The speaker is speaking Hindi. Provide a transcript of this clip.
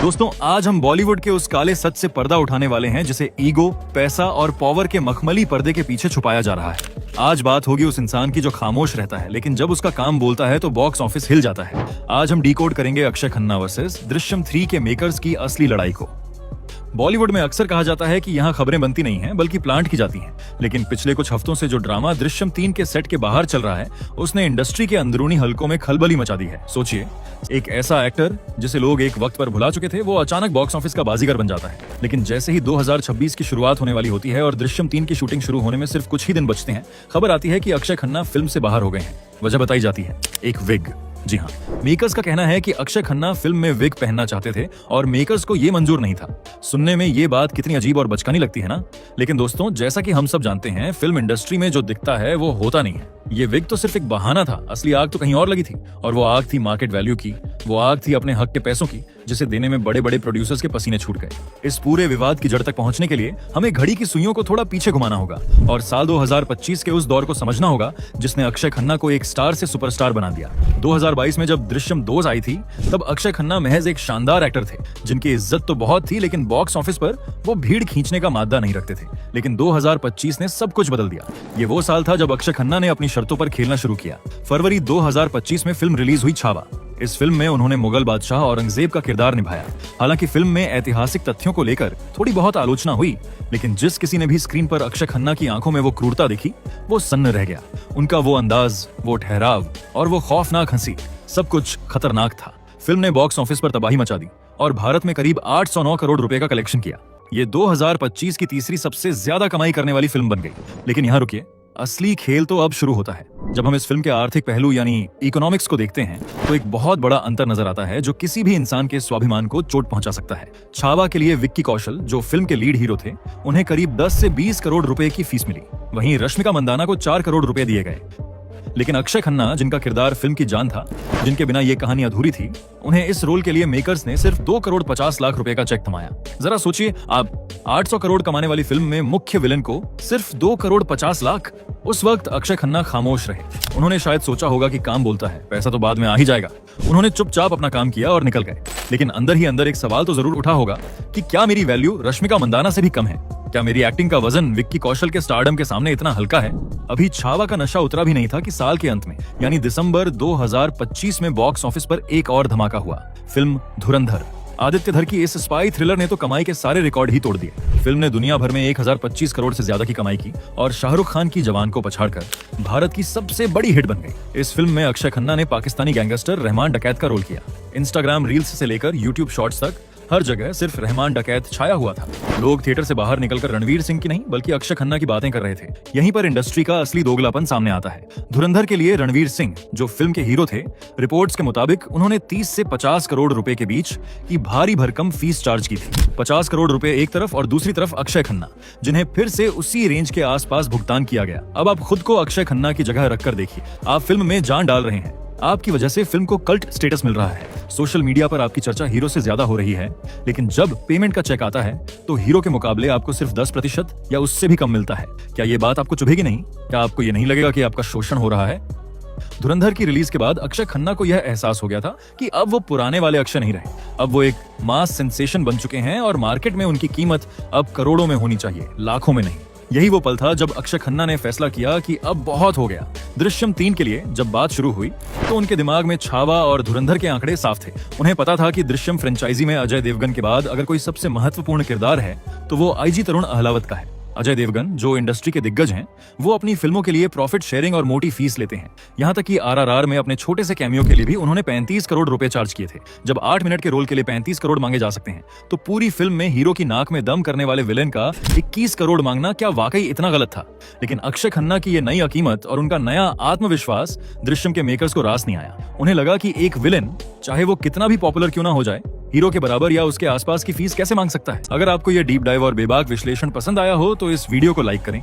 दोस्तों, आज हम बॉलीवुड के उस काले सच से पर्दा उठाने वाले हैं जिसे ईगो, पैसा और पावर के मखमली पर्दे के पीछे छुपाया जा रहा है। आज बात होगी उस इंसान की जो खामोश रहता है, लेकिन जब उसका काम बोलता है तो बॉक्स ऑफिस हिल जाता है। आज हम डिकोड करेंगे अक्षय खन्ना वर्सेस दृश्यम 3 के मेकर्स की असली लड़ाई को। बॉलीवुड में अक्सर कहा जाता है कि यहाँ खबरें बनती नहीं हैं बल्कि प्लांट की जाती हैं, लेकिन पिछले कुछ हफ्तों से जो ड्रामा दृश्यम 3 के सेट के बाहर चल रहा है उसने इंडस्ट्री के अंदरूनी हलकों में खलबली मचा दी है। सोचिए, एक ऐसा एक्टर जिसे लोग एक वक्त पर भुला चुके थे, वो अचानक बॉक्स ऑफिस का बाजीगर बन जाता है। लेकिन जैसे ही 2026 की शुरुआत होने वाली होती है और दृश्यम 3 की शूटिंग शुरू होने में सिर्फ कुछ ही दिन बचते हैं, खबर आती है कि अक्षय खन्ना फिल्म से बाहर हो गए हैं। वजह बताई जाती है, एक विग। जी हाँ, मेकर्स का कहना है कि अक्षय खन्ना फिल्म में विग पहनना चाहते थे और मेकर्स को ये मंजूर नहीं था। सुनने में ये बात कितनी अजीब और बचकानी लगती है ना? लेकिन दोस्तों, जैसा कि हम सब जानते हैं, फिल्म इंडस्ट्री में जो दिखता है वो होता नहीं है। ये विग तो सिर्फ एक बहाना था, असली आग तो कहीं और लगी थी। और वो आग थी मार्केट वैल्यू की, वो आग थी अपने हक के पैसों की, जिसे देने में बड़े बड़े प्रोड्यूसर्स के पसीने छूट गए। इस पूरे विवाद की जड़ तक पहुंचने के लिए हमें घड़ी की सुइयों को थोड़ा पीछे घुमाना होगा और साल 2025 के उस दौर को समझना होगा जिसने अक्षय खन्ना को एक स्टार से सुपरस्टार बना दिया। 2022 में जब दृश्यम 2 आई थी, तब अक्षय खन्ना महज एक शानदार एक्टर थे जिनकी इज्जत तो बहुत थी, लेकिन बॉक्स ऑफिस पर वो भीड़ खींचने का मादा नहीं रखते थे। लेकिन 2025 ने सब कुछ बदल दिया। ये वो साल था जब अक्षय खन्ना ने अपनी शर्तों पर खेलना शुरू किया। फरवरी 2025 में फिल्म रिलीज हुई छावा। इस फिल्म में उन्होंने मुगल बादशाह औरंगजेब का किरदार निभाया। हालांकि फिल्म में ऐतिहासिक तथ्यों को लेकर थोड़ी बहुत आलोचना हुई, लेकिन जिस किसी ने भी स्क्रीन पर अक्षय खन्ना की आंखों में वो क्रूरता देखी, वो सन्न रह गया। उनका वो अंदाज, वो ठहराव और वो खौफनाक हंसी, सब कुछ खतरनाक था। फिल्म ने बॉक्स ऑफिस पर तबाही मचा दी और भारत में करीब 809 करोड़ रुपए का कलेक्शन किया। ये 2025 की तीसरी सबसे ज्यादा कमाई करने वाली फिल्म बन गई। लेकिन यहाँ रुकिए, असली खेल तो अब शुरू होता है। जब हम इस फिल्म के आर्थिक पहलू यानी इकोनॉमिक्स को देखते हैं तो एक बहुत बड़ा अंतर नजर आता है जो किसी भी इंसान के स्वाभिमान को चोट पहुंचा सकता है। छावा के लिए विक्की कौशल, जो फिल्म के लीड हीरो थे, उन्हें करीब 10 से 20 करोड़ रुपए की फीस मिली। वहीं रश्मिका मंदाना को 4 करोड़ रुपए दिए गए। लेकिन अक्षय खन्ना, जिनका किरदार फिल्म की जान था, जिनके बिना ये कहानी अधूरी थी, उन्हें इस रोल के लिए मेकर्स ने सिर्फ 2 करोड़ 50 लाख रुपए का चेक थमाया। जरा सोचिए, आप 800 करोड़ कमाने वाली फिल्म में मुख्य विलन को सिर्फ 2 करोड़ 50 लाख। उस वक्त अक्षय खन्ना खामोश रहे। उन्होंने शायद सोचा होगा कि काम बोलता है, पैसा तो बाद में आ ही जाएगा। उन्होंने चुपचाप अपना काम किया और निकल गए। लेकिन अंदर ही अंदर एक सवाल तो जरूर उठा होगा कि क्या मेरी वैल्यू रश्मिका मंदाना से भी कम है? क्या मेरी एक्टिंग का वजन विक्की कौशल के स्टारडम के सामने इतना हल्का है? अभी छावा का नशा उतरा भी नहीं था कि साल के अंत में यानी दिसंबर 2025 में बॉक्स ऑफिस पर एक और धमाका हुआ। फिल्म धुरंधर। आदित्य धर की इस स्पाई थ्रिलर ने तो कमाई के सारे रिकॉर्ड ही तोड़ दिए। फिल्म ने दुनिया भर में 1025 करोड़ से ज्यादा की कमाई की और शाहरुख खान की जवान को पछाड़कर भारत की सबसे बड़ी हिट बन गई। इस फिल्म में अक्षय खन्ना ने पाकिस्तानी गैंगस्टर रहमान डकैत का रोल किया। इंस्टाग्राम रील्स से लेकर यूट्यूब शॉर्ट्स तक हर जगह सिर्फ रहमान डकैत छाया हुआ था। लोग थिएटर से बाहर निकलकर रणवीर सिंह की नहीं बल्कि अक्षय खन्ना की बातें कर रहे थे। यहीं पर इंडस्ट्री का असली दोगलापन सामने आता है। धुरंधर के लिए रणवीर सिंह, जो फिल्म के हीरो थे, रिपोर्ट्स के मुताबिक उन्होंने 30 से 50 करोड़ रुपए के बीच की भारी भरकम फीस चार्ज की थी। 50 करोड़ रुपए एक तरफ और दूसरी तरफ अक्षय खन्ना, जिन्हें फिर से उसी रेंज के आसपास भुगतान किया गया। अब आप खुद को अक्षय खन्ना की जगह रखकर देखिए। आप फिल्म में जान डाल रहे हैं। आपकी वजह से फिल्म को कल्ट स्टेटस मिल रहा है। सोशल मीडिया पर आपकी चर्चा हीरो से ज्यादा हो रही है, लेकिन जब पेमेंट का चेक आता है तो हीरो के मुकाबले आपको सिर्फ 10% या उससे भी कम मिलता है। क्या ये बात आपको चुभेगी नहीं? क्या आपको ये नहीं लगेगा कि आपका शोषण हो रहा है? धुरंधर की रिलीज के बाद अक्षय खन्ना को यह एहसास हो गया था कि अब वो पुराने वाले अक्षय नहीं रहे। अब वो एक मास सेंसेशन बन चुके हैं और मार्केट में उनकी कीमत अब करोड़ों में होनी चाहिए, लाखों में नहीं। यही वो पल था जब अक्षय खन्ना ने फैसला किया कि अब बहुत हो गया। दृश्यम 3 के लिए जब बात शुरू हुई तो उनके दिमाग में छावा और धुरंधर के आंकड़े साफ थे। उन्हें पता था कि दृश्यम फ्रेंचाइजी में अजय देवगन के बाद अगर कोई सबसे महत्वपूर्ण किरदार है तो वो आईजी तरुण अहलावत का है। अजय देवगन, जो इंडस्ट्री के दिग्गज हैं, वो अपनी फिल्मों के लिए प्रॉफिट शेयरिंग और मोटी फीस लेते हैं। यहाँ तक कि RRR में अपने छोटे से कैमियो के लिए भी उन्होंने 35 करोड़ रुपए चार्ज किए थे। जब 8 मिनट के रोल के लिए 35 करोड़ मांगे जा सकते हैं, तो पूरी फिल्म में हीरो की नाक में दम करने वाले विलेन का 21 करोड़ मांगना क्या वाकई इतना गलत था? लेकिन अक्षय खन्ना की ये नई अकीमत और उनका नया आत्मविश्वास दृश्यम के मेकर्स को रास नहीं आया। उन्हें लगा कि एक विलेन, चाहे वो कितना भी पॉपुलर क्यों ना हो जाए, हीरो के बराबर या उसके आसपास की फीस कैसे मांग सकता है? अगर आपको यह डीप डाइव और बेबाक विश्लेषण पसंद आया हो तो इस वीडियो को लाइक करें।